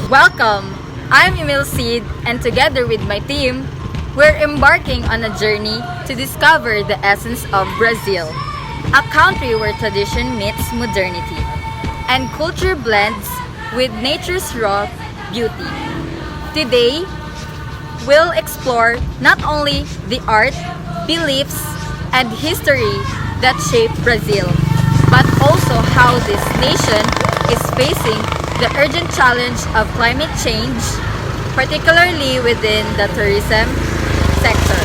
Welcome! I'm Emil Seed, and together with my team, we're embarking on a journey to discover the essence of Brazil, a country where tradition meets modernity, and culture blends with nature's raw beauty. Today, we'll explore not only the art, beliefs, and history that shape Brazil, but also how this nation is facing the urgent challenge of climate change, particularly within the tourism sector.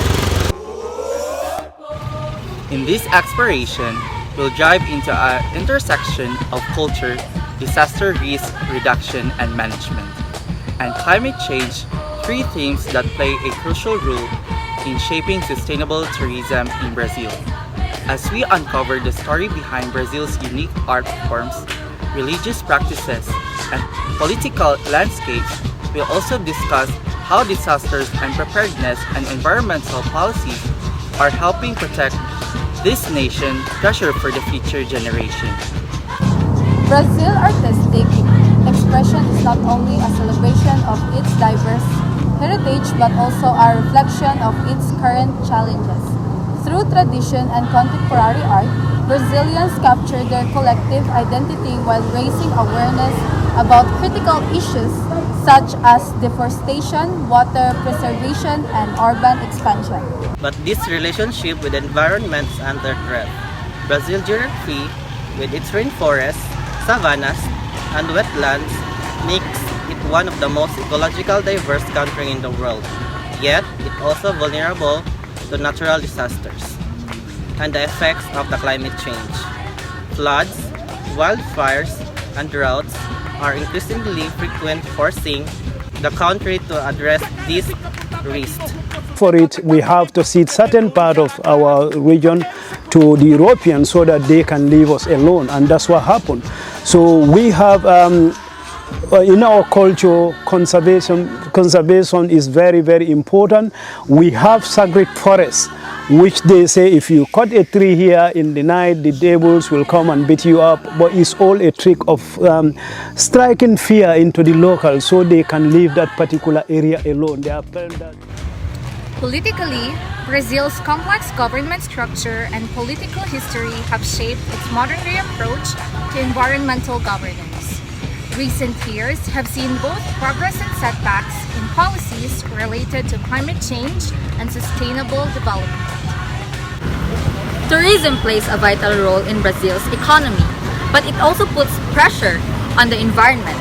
In this exploration, we'll dive into an intersection of culture, disaster risk reduction and management, and climate change, three themes that play a crucial role in shaping sustainable tourism in Brazil. As we uncover the story behind Brazil's unique art forms, religious practices, and political landscapes, we'll also discuss how disasters and preparedness and environmental policies are helping protect this nation's treasure for the future generation. Brazil's artistic expression is not only a celebration of its diverse heritage but also a reflection of its current challenges. Through tradition and contemporary art, Brazilians capture their collective identity while raising awareness about critical issues such as deforestation, water preservation, and urban expansion. But this relationship with the environment is under threat. Brazil's geography, with its rainforests, savannas, and wetlands, makes it one of the most ecological diverse countries in the world. Yet, it's also vulnerable to natural disasters and the effects of the climate change. Floods, wildfires, and droughts are increasingly frequent, forcing the country to address these risks. For it, we have to cede certain part of our region to the Europeans so that they can leave us alone, and that's what happened. So we have in our culture, conservation is very, very important. We have sacred forests, which they say if you cut a tree here in the night, the devils will come and beat you up. But it's all a trick of striking fear into the locals so they can leave that particular area alone. They have planned that. Politically, Brazil's complex government structure and political history have shaped its modern-day approach to environmental governance. Recent years have seen both progress and setbacks in policies related to climate change and sustainable development. Tourism plays a vital role in Brazil's economy, but it also puts pressure on the environment.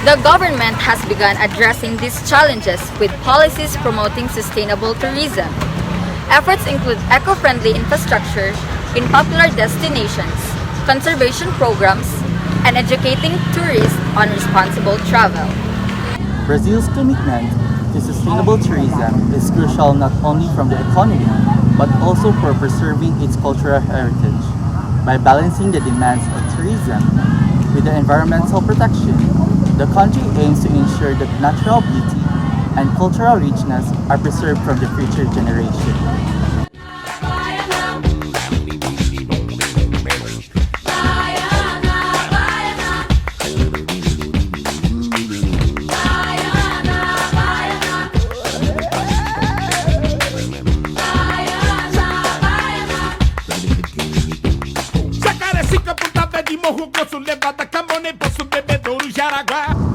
The government has begun addressing these challenges with policies promoting sustainable tourism. Efforts include eco-friendly infrastructure in popular destinations, conservation programs, and educating tourists on responsible travel. Brazil's commitment to sustainable tourism is crucial not only from the economy, but also for preserving its cultural heritage. By balancing the demands of tourism with the environmental protection, the country aims to ensure that natural beauty and cultural richness are preserved from the future generation.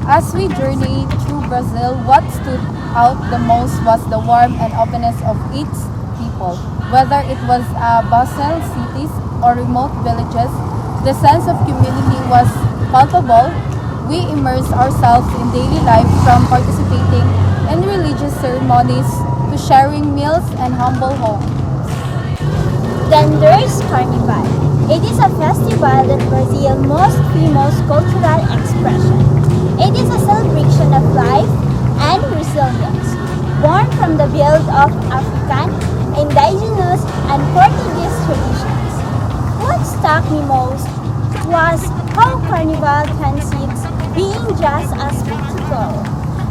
As we journeyed through Brazil, what stood out the most was the warmth and openness of its people. Whether it was bustling cities or remote villages, the sense of community was palpable. We immersed ourselves in daily life, from participating in religious ceremonies to sharing meals and humble homes. Then there's Carnival. It is a festival that Brazil's most famous cultural expression. It is a celebration of life and resilience, born from the build of African, indigenous, and Portuguese traditions. What struck me most was how Carnival concedes being just a spectacle.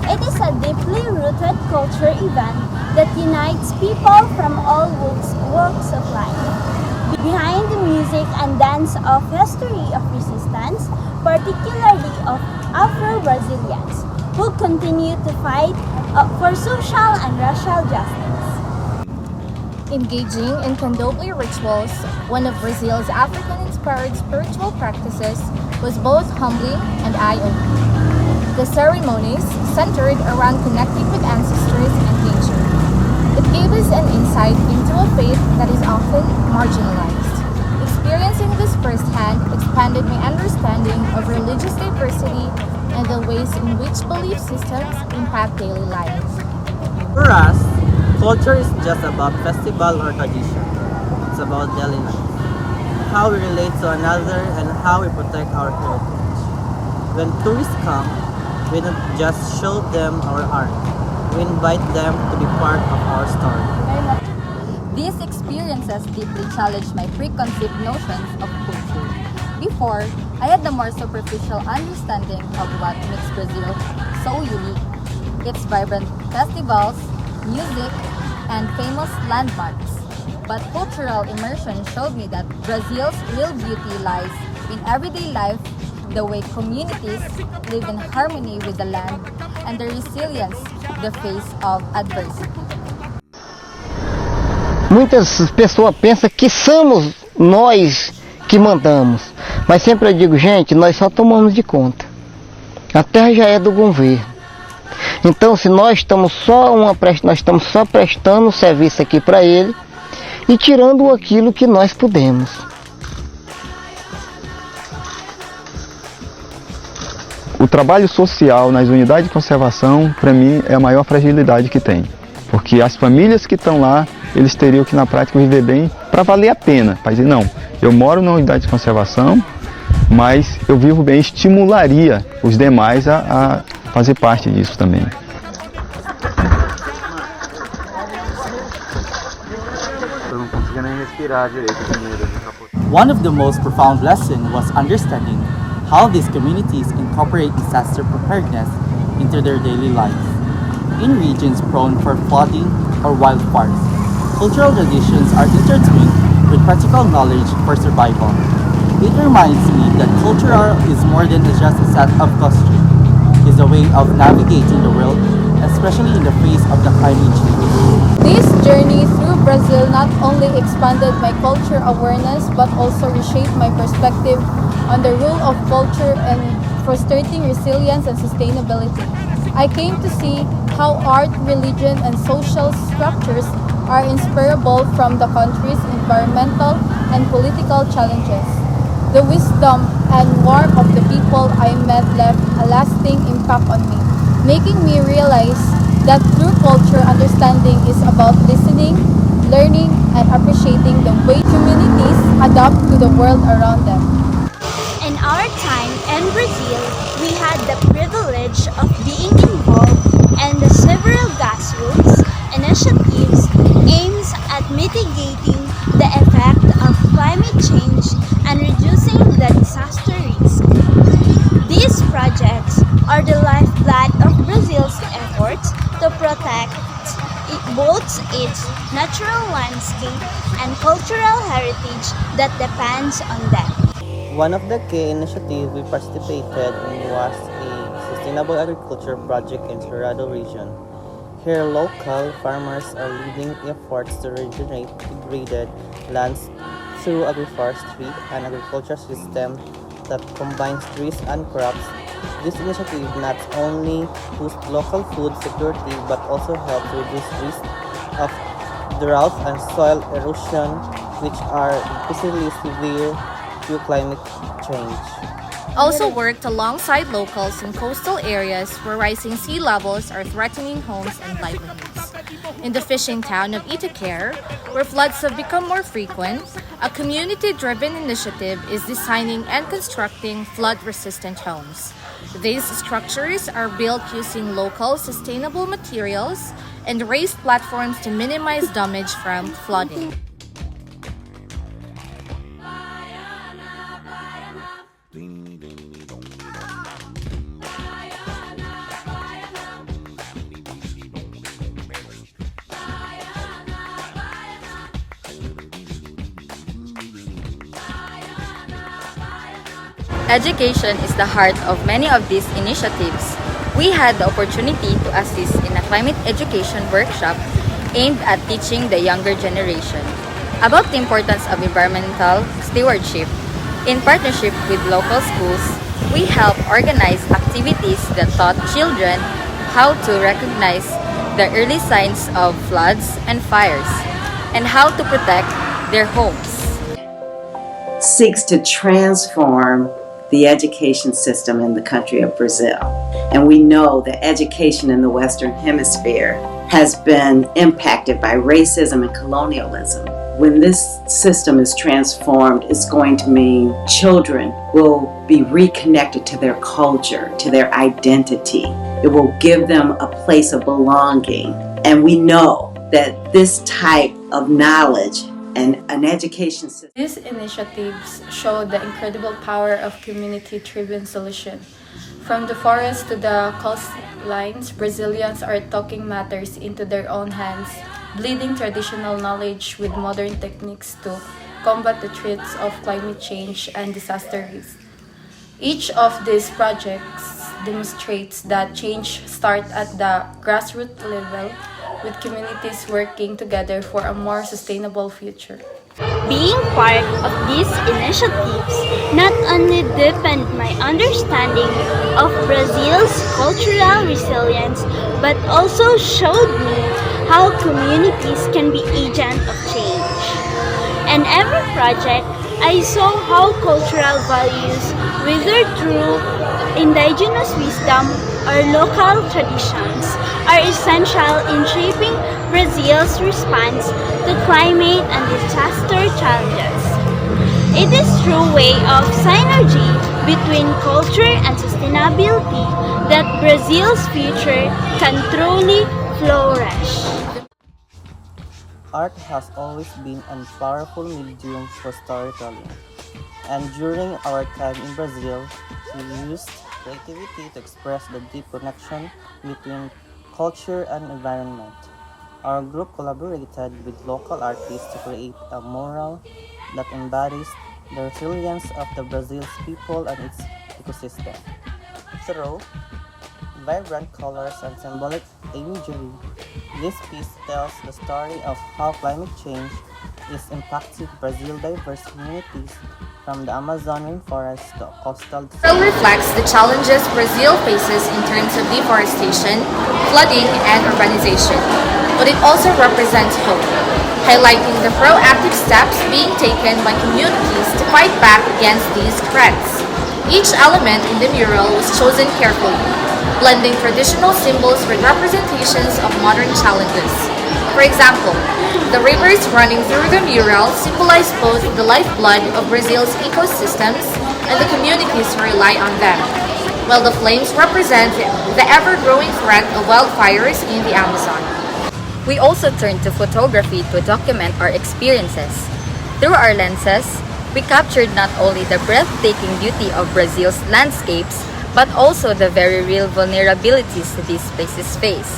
It is a deeply rooted culture event that unites people from all walks of life. Behind the music and dance of history of resistance, particularly of Afro-Brazilians, who continue to fight for social and racial justice. Engaging in candomblé rituals, one of Brazil's African-inspired spiritual practices, was both humbling and eye-opening. The ceremonies centered around connecting with ancestors and nature. It gave us an insight into a faith that is often marginalized. Experiencing this firsthand expanded my understanding of religious diversity and the ways in which belief systems impact daily life. For us, culture is just about festival or tradition. It's about daily life. How we relate to another and how we protect our heritage. When tourists come, we don't just show them our art. We invite them to be part of our story. These experiences deeply challenged my preconceived notions of culture. Before, I had the more superficial understanding of what makes Brazil so unique. Its vibrant festivals, music, and famous landmarks. But cultural immersion showed me that Brazil's real beauty lies in everyday life, the way communities live in harmony with the land, and the resilience in the face of adversity. Muitas pessoas pensam que somos nós que mandamos, mas sempre eu digo, gente, nós só tomamos de conta. A terra já é do governo. Então, se nós estamos só prestando serviço aqui para ele e tirando aquilo que nós podemos. O trabalho social nas unidades de conservação, para mim, é a maior fragilidade que tem. Porque as famílias que estão lá, eles teriam que na prática viver bem para valer a pena. Para dizer, não, eu moro na unidade de conservação, mas eu vivo bem, estimularia os demais a fazer parte disso também. Eu não conseguia nem respirar direito com medo. One of the most profound lessons was understanding how these communities incorporate disaster preparedness into their daily lives. In regions prone for flooding or wildfires, cultural traditions are intertwined with practical knowledge for survival. It reminds me that culture is more than just a set of costumes. It's a way of navigating the world, especially in the face of the climate change. This journey through Brazil not only expanded my culture awareness but also reshaped my perspective on the role of culture and fostering resilience and sustainability. I came to see how art, religion, and social structures are inseparable from the country's environmental and political challenges. The wisdom and warmth of the people I met left a lasting impact on me, making me realize that true culture understanding is about listening, learning, and appreciating the way communities adapt to the world around them. In our time in Brazil, we had the privilege of being involved in the several grassroots initiatives aimed at mitigating the effect of climate change and reducing the disaster risk. These projects are the lifeblood of Brazil's efforts to protect both its natural landscape and cultural heritage that depends on them. One of the key initiatives we participated in was a sustainable agriculture project in Cerrado region. Here, local farmers are leading efforts to regenerate degraded lands through agroforestry and agriculture system that combines trees and crops. This initiative not only boosts local food security but also helps reduce risk of drought and soil erosion, which are increasingly severe due to climate change. Also worked alongside locals in coastal areas where rising sea levels are threatening homes and livelihoods. In the fishing town of Itaquera, where floods have become more frequent, a community-driven initiative is designing and constructing flood-resistant homes. These structures are built using local sustainable materials and raised platforms to minimize damage from flooding. Education is the heart of many of these initiatives. We had the opportunity to assist in a climate education workshop aimed at teaching the younger generation about the importance of environmental stewardship. In partnership with local schools, we help organize activities that taught children how to recognize the early signs of floods and fires and how to protect their homes. Seeks to transform the education system in the country of Brazil. And we know that education in the Western Hemisphere has been impacted by racism and colonialism. When this system is transformed, it's going to mean children will be reconnected to their culture, to their identity. It will give them a place of belonging. And we know that this type of knowledge and an education system. These initiatives show the incredible power of community-driven solution. From the forest to the coastlines, Brazilians are taking matters into their own hands, blending traditional knowledge with modern techniques to combat the threats of climate change and disaster risk. Each of these projects demonstrates that change starts at the grassroots level, with communities working together for a more sustainable future. Being part of these initiatives not only deepened my understanding of Brazil's cultural resilience, but also showed me how communities can be agents of change. In every project, I saw how cultural values, whether through indigenous wisdom or local traditions, are essential in shaping Brazil's response to climate and disaster challenges. It is through way of synergy between culture and sustainability that Brazil's future can truly flourish. Art has always been a powerful medium for storytelling. And during our time in Brazil, we used creativity to express the deep connection between culture and environment. Our group collaborated with local artists to create a mural that embodies the resilience of the Brazil's people and its ecosystem. Through vibrant colors and symbolic imagery, this piece tells the story of how climate change is impacting Brazil's diverse communities from the Amazon rainforest to coastal. Mural reflects the challenges Brazil faces in terms of deforestation, flooding, and urbanization, but it also represents hope, highlighting the proactive steps being taken by communities to fight back against these threats. Each element in the mural was chosen carefully, blending traditional symbols with representations of modern challenges. For example, the rivers running through the mural symbolize both the lifeblood of Brazil's ecosystems and the communities who rely on them, while the flames represent the ever-growing threat of wildfires in the Amazon. We also turn to photography to document our experiences. Through our lenses, we captured not only the breathtaking beauty of Brazil's landscapes, but also the very real vulnerabilities these places face.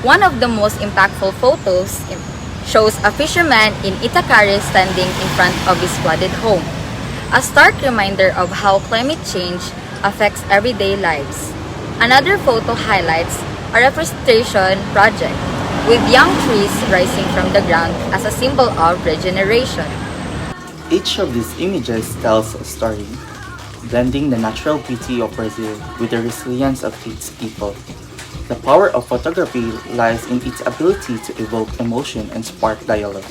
One of the most impactful photos shows a fisherman in Itacaré standing in front of his flooded home, a stark reminder of how climate change affects everyday lives. Another photo highlights a reforestation project, with young trees rising from the ground as a symbol of regeneration. Each of these images tells a story, blending the natural beauty of Brazil with the resilience of its people. The power of photography lies in its ability to evoke emotion and spark dialogue.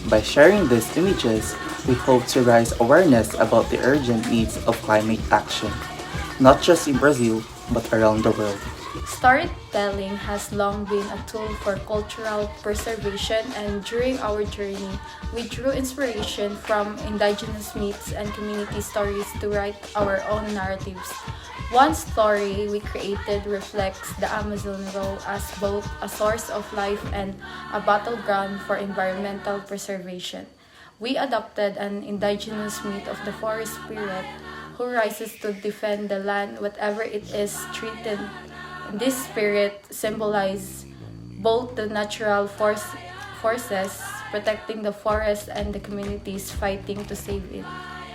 By sharing these images, we hope to raise awareness about the urgent needs of climate action, not just in Brazil, but around the world. Storytelling has long been a tool for cultural preservation, and during our journey, we drew inspiration from indigenous myths and community stories to write our own narratives. One story we created reflects the Amazon role as both a source of life and a battleground for environmental preservation. We adopted an indigenous myth of the forest spirit, who rises to defend the land, whatever it is threatened. This spirit symbolizes both the natural forces protecting the forest and the communities fighting to save it.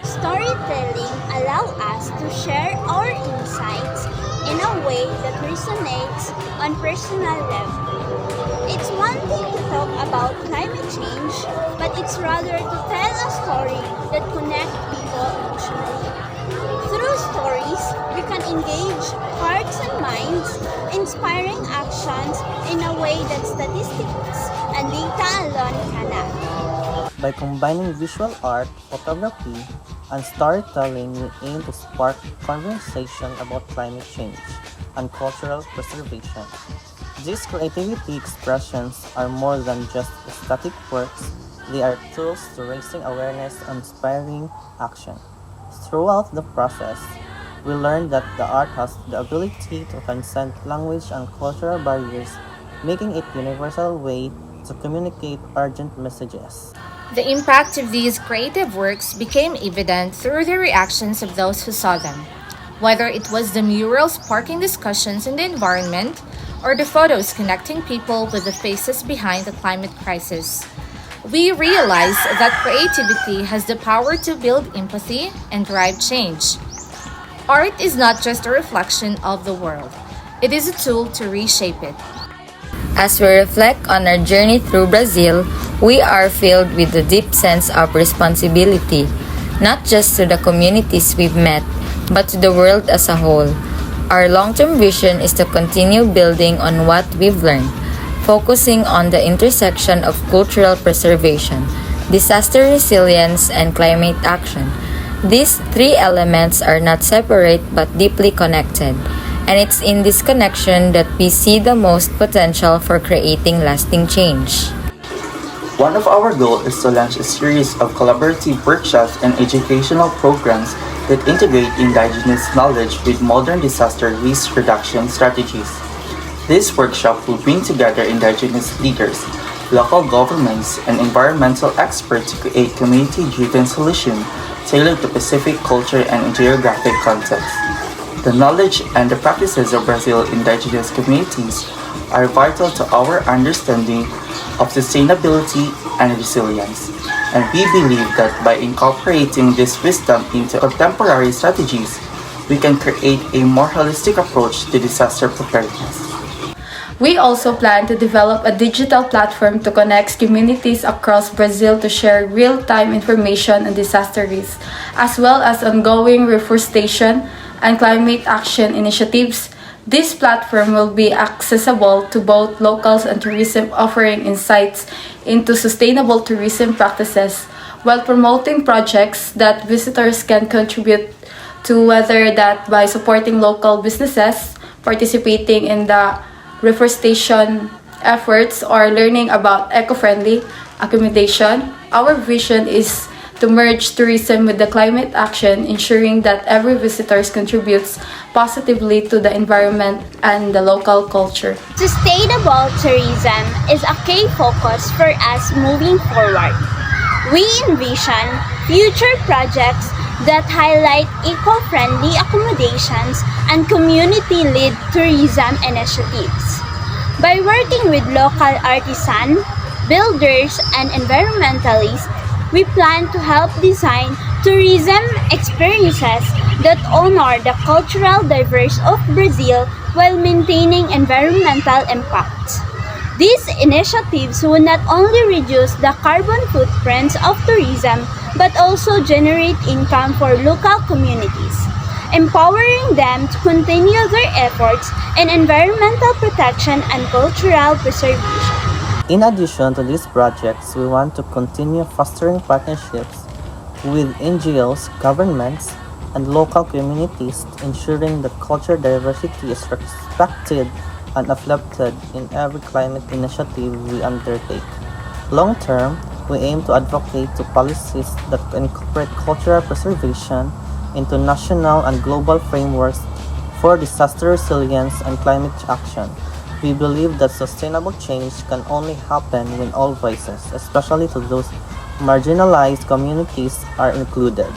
Storytelling allows us to share our insights in a way that resonates on personal level. It's one thing to talk about climate change, but it's rather to tell a story that connects people emotionally. Through stories, we can engage hearts and minds, inspiring actions in a way that statistics and data alone cannot. By combining visual art, photography, and storytelling, we aim to spark conversation about climate change and cultural preservation. These creativity expressions are more than just aesthetic works, they are tools to raising awareness and inspiring action. Throughout the process, we learned that the art has the ability to transcend language and cultural barriers, making it a universal way to communicate urgent messages. The impact of these creative works became evident through the reactions of those who saw them, whether it was the murals sparking discussions in the environment or the photos connecting people with the faces behind the climate crisis. We realize that creativity has the power to build empathy and drive change. Art is not just a reflection of the world, it is a tool to reshape it. As we reflect on our journey through Brazil, we are filled with a deep sense of responsibility, not just to the communities we've met, but to the world as a whole. Our long-term vision is to continue building on what we've learned, focusing on the intersection of cultural preservation, disaster resilience, and climate action. These three elements are not separate but deeply connected, and it's in this connection that we see the most potential for creating lasting change. One of our goals is to launch a series of collaborative workshops and educational programs that integrate indigenous knowledge with modern disaster risk reduction strategies. This workshop will bring together indigenous leaders, local governments, and environmental experts to create community-driven solutions tailored to specific culture and geographic context. The knowledge and the practices of Brazil's indigenous communities are vital to our understanding of sustainability and resilience, and we believe that by incorporating this wisdom into contemporary strategies, we can create a more holistic approach to disaster preparedness. We also plan to develop a digital platform to connect communities across Brazil to share real-time information on disaster risk, as well as ongoing reforestation and climate action initiatives. This platform will be accessible to both locals and tourism, offering insights into sustainable tourism practices while promoting projects that visitors can contribute to, whether that by supporting local businesses, participating in the reforestation efforts, or learning about eco-friendly accommodation. Our vision is to merge tourism with the climate action, ensuring that every visitor contributes positively to the environment and the local culture. Sustainable tourism is a key focus for us moving forward. We envision future projects that highlight eco-friendly accommodations and community-led tourism initiatives. By working with local artisans, builders, and environmentalists, we plan to help design tourism experiences that honor the cultural diversity of Brazil while maintaining environmental impact. These initiatives will not only reduce the carbon footprints of tourism but also generate income for local communities, empowering them to continue their efforts in environmental protection and cultural preservation. In addition to these projects, we want to continue fostering partnerships with NGOs, governments, and local communities, ensuring that cultural diversity is respected and uplifted in every climate initiative we undertake. Long term, we aim to advocate to policies that incorporate cultural preservation into national and global frameworks for disaster resilience and climate action. We believe that sustainable change can only happen when all voices, especially to those marginalized communities, are included.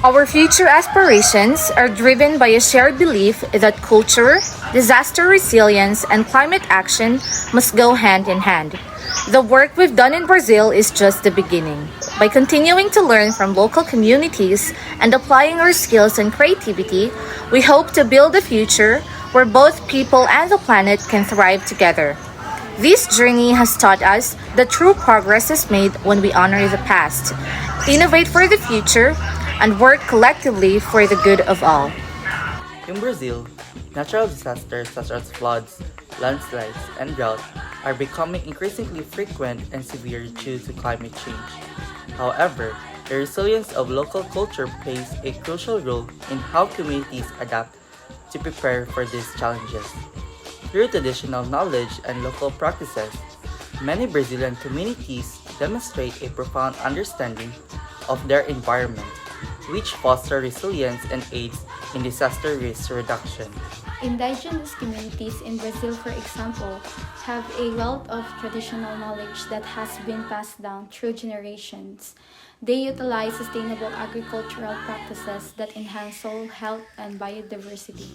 Our future aspirations are driven by a shared belief that culture, disaster resilience, and climate action must go hand in hand. The work we've done in Brazil is just the beginning. By continuing to learn from local communities and applying our skills and creativity, we hope to build a future where both people and the planet can thrive together. This journey has taught us that true progress is made when we honor the past, innovate for the future, and work collectively for the good of all. In Brazil, natural disasters such as floods, landslides, and drought are becoming increasingly frequent and severe due to climate change. However, the resilience of local culture plays a crucial role in how communities adapt to prepare for these challenges. Through traditional knowledge and local practices, many Brazilian communities demonstrate a profound understanding of their environment, which foster resilience and aids in disaster risk reduction. Indigenous communities in Brazil, for example, have a wealth of traditional knowledge that has been passed down through generations. They utilize sustainable agricultural practices that enhance soil health and biodiversity,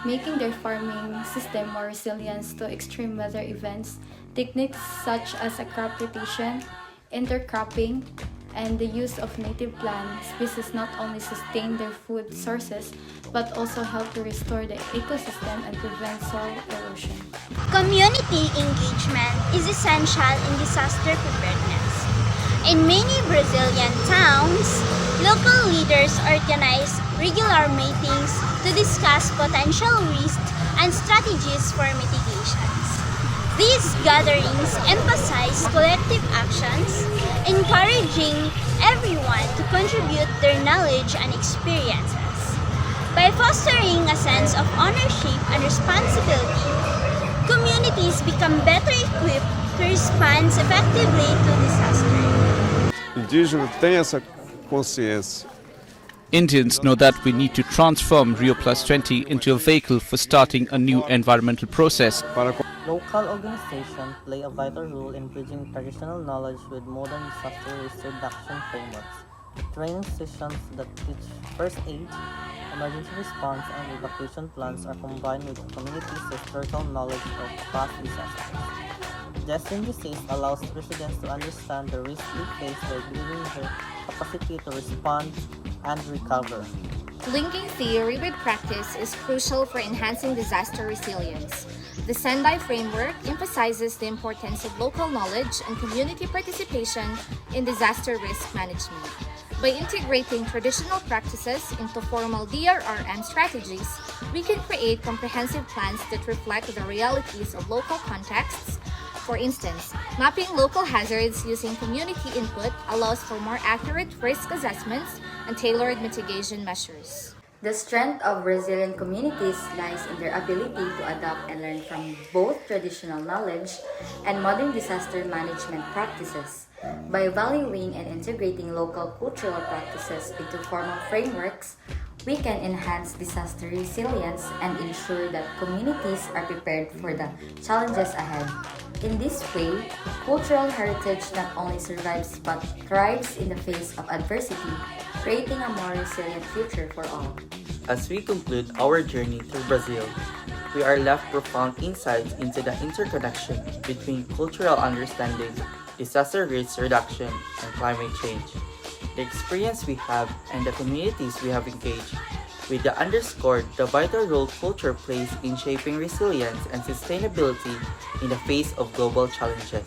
making their farming system more resilient to extreme weather events. Techniques such as a crop rotation, intercropping, and the use of native plant species not only sustain their food sources but also help to restore the ecosystem and prevent soil erosion. Community engagement is essential in disaster preparedness. In many Brazilian towns, local leaders organize regular meetings to discuss potential risks and strategies for mitigations. These gatherings emphasize collective actions, encouraging everyone to contribute their knowledge and experiences. By fostering a sense of ownership and responsibility, communities become better equipped to respond effectively to disaster. Indígena tem essa consciência. Indians know that we need to transform Rio Plus 20 into a vehicle for starting a new environmental process. Local organizations play a vital role in bridging traditional knowledge with modern disaster risk reduction frameworks. Training sessions that teach first aid, emergency response, and evacuation plans are combined with the community's historical knowledge of past disasters. Testing disease allows residents to understand the risks they face by building their capacity to respond and recover. Linking theory with practice is crucial for enhancing disaster resilience. The Sendai framework emphasizes the importance of local knowledge and community participation in disaster risk management. By integrating traditional practices into formal DRRM strategies, we can create comprehensive plans that reflect the realities of local contexts. For instance, mapping local hazards using community input allows for more accurate risk assessments and tailored mitigation measures. The strength of Brazilian communities lies in their ability to adapt and learn from both traditional knowledge and modern disaster management practices. By valuing and integrating local cultural practices into formal frameworks, we can enhance disaster resilience and ensure that communities are prepared for the challenges ahead. In this way, cultural heritage not only survives but thrives in the face of adversity, creating a more resilient future for all. As we conclude our journey through Brazil, we are left profound insights into the interconnection between cultural understanding, disaster risk reduction, and climate change. The experience we have and the communities we have engaged with underscored the vital role culture plays in shaping resilience and sustainability in the face of global challenges.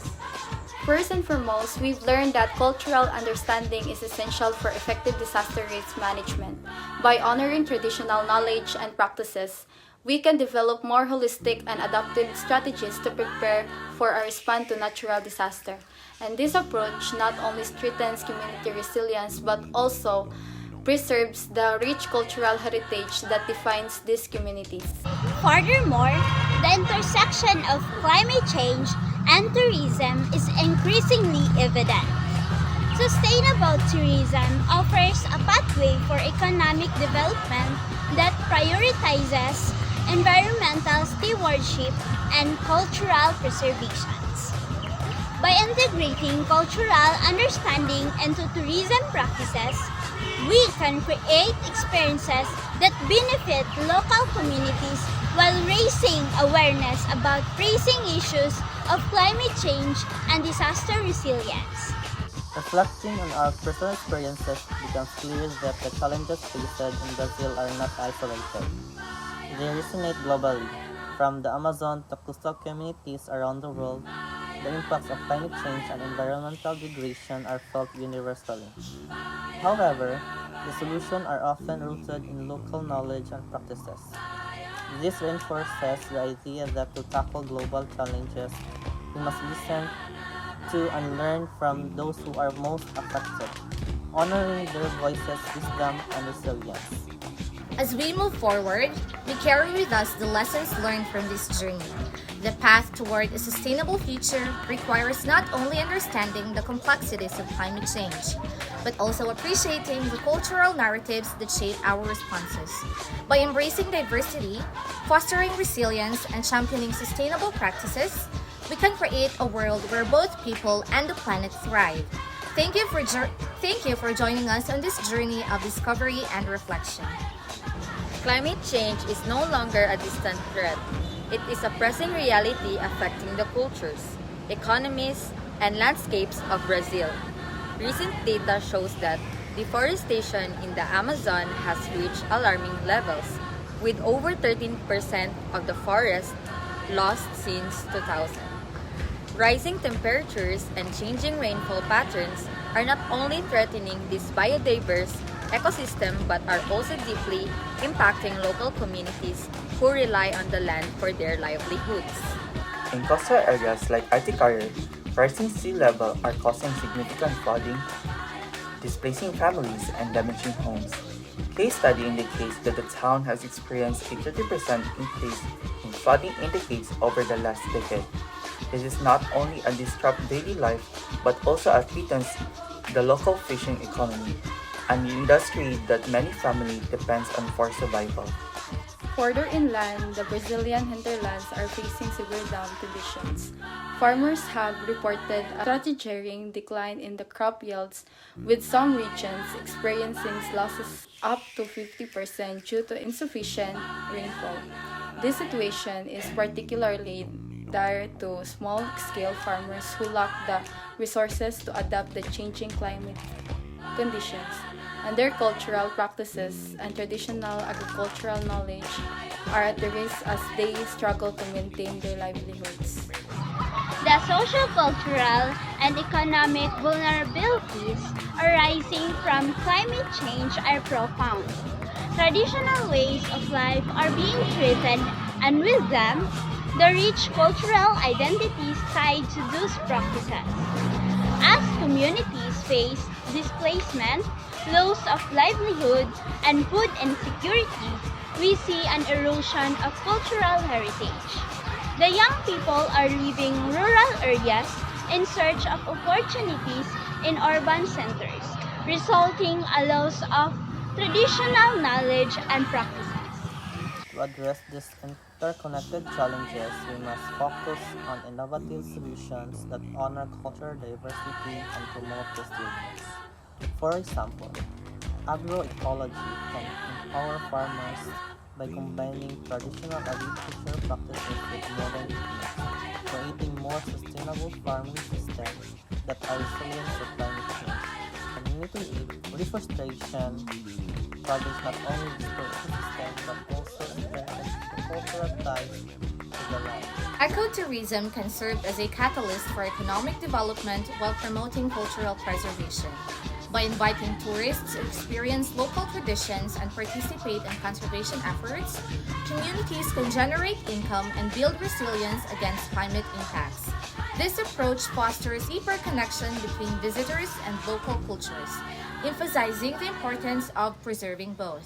First and foremost, we've learned that cultural understanding is essential for effective disaster risk management. By honoring traditional knowledge and practices, we can develop more holistic and adaptive strategies to prepare for a response to natural disaster. And this approach not only strengthens community resilience but also preserves the rich cultural heritage that defines these communities. Furthermore, the intersection of climate change and tourism is increasingly evident. Sustainable tourism offers a pathway for economic development that prioritizes environmental stewardship and cultural preservation. By integrating cultural understanding into tourism practices, we can create experiences that benefit local communities while raising awareness about pressing issues of climate change and disaster resilience. Reflecting on our personal experiences, it becomes clear that the challenges faced in Brazil are not isolated. They resonate globally. From the Amazon to coastal communities around the world, the impacts of climate change and environmental degradation are felt universally. However, the solutions are often rooted in local knowledge and practices. This reinforces the idea that to tackle global challenges, we must listen to and learn from those who are most affected, honoring their voices, wisdom, and resilience. As we move forward, we carry with us the lessons learned from this journey. The path toward a sustainable future requires not only understanding the complexities of climate change, but also appreciating the cultural narratives that shape our responses. By embracing diversity, fostering resilience, and championing sustainable practices, we can create a world where both people and the planet thrive. Thank you for joining us on this journey of discovery and reflection. Climate change is no longer a distant threat. It is a pressing reality affecting the cultures, economies, and landscapes of Brazil. Recent data shows that deforestation in the Amazon has reached alarming levels, with over 13% of the forest lost since 2000. Rising temperatures and changing rainfall patterns are not only threatening this biodiverse ecosystem but are also deeply impacting local communities who rely on the land for their livelihoods. In coastal areas like Articaria, rising sea level are causing significant flooding, displacing families and damaging homes. Case study indicates that the town has experienced a 30% increase in flooding indicates over the last decade. This is not only a disrupt daily life but also threatens the local fishing economy, an industry that many families depends on for survival. Further inland, the Brazilian hinterlands are facing severe dam conditions. Farmers have reported a strategic decline in the crop yields, with some regions experiencing losses up to 50% due to insufficient rainfall. This situation is particularly dire to small-scale farmers who lack the resources to adapt to changing climate conditions, and their cultural practices and traditional agricultural knowledge are at the risk as they struggle to maintain their livelihoods. The social, cultural, and economic vulnerabilities arising from climate change are profound. Traditional ways of life are being threatened, and with them, the rich cultural identities tied to those practices. As communities face displacement, loss of livelihood, and food insecurity, we see an erosion of cultural heritage. The young people are leaving rural areas in search of opportunities in urban centers, resulting a loss of traditional knowledge and practices. To address these interconnected challenges, we must focus on innovative solutions that honor cultural diversity and promote resilience. For example, agroecology can empower farmers by combining traditional agriculture practices with modern techniques, creating more sustainable farming systems that are resilient to climate change. Community reforestation projects not only restore ecosystems but also strengthen cultural ties to the land. Ecotourism can serve as a catalyst for economic development while promoting cultural preservation. By inviting tourists to experience local traditions and participate in conservation efforts, communities can generate income and build resilience against climate impacts. This approach fosters deeper connection between visitors and local cultures, emphasizing the importance of preserving both.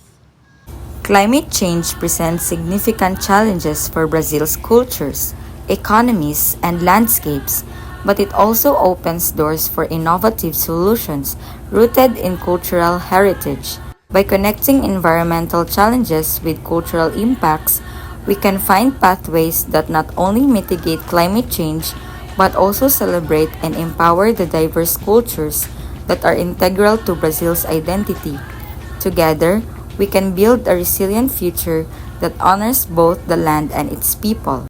Climate change presents significant challenges for Brazil's cultures, economies, and landscapes, but it also opens doors for innovative solutions rooted in cultural heritage. By connecting environmental challenges with cultural impacts, we can find pathways that not only mitigate climate change but also celebrate and empower the diverse cultures that are integral to Brazil's identity. Together, we can build a resilient future that honors both the land and its people.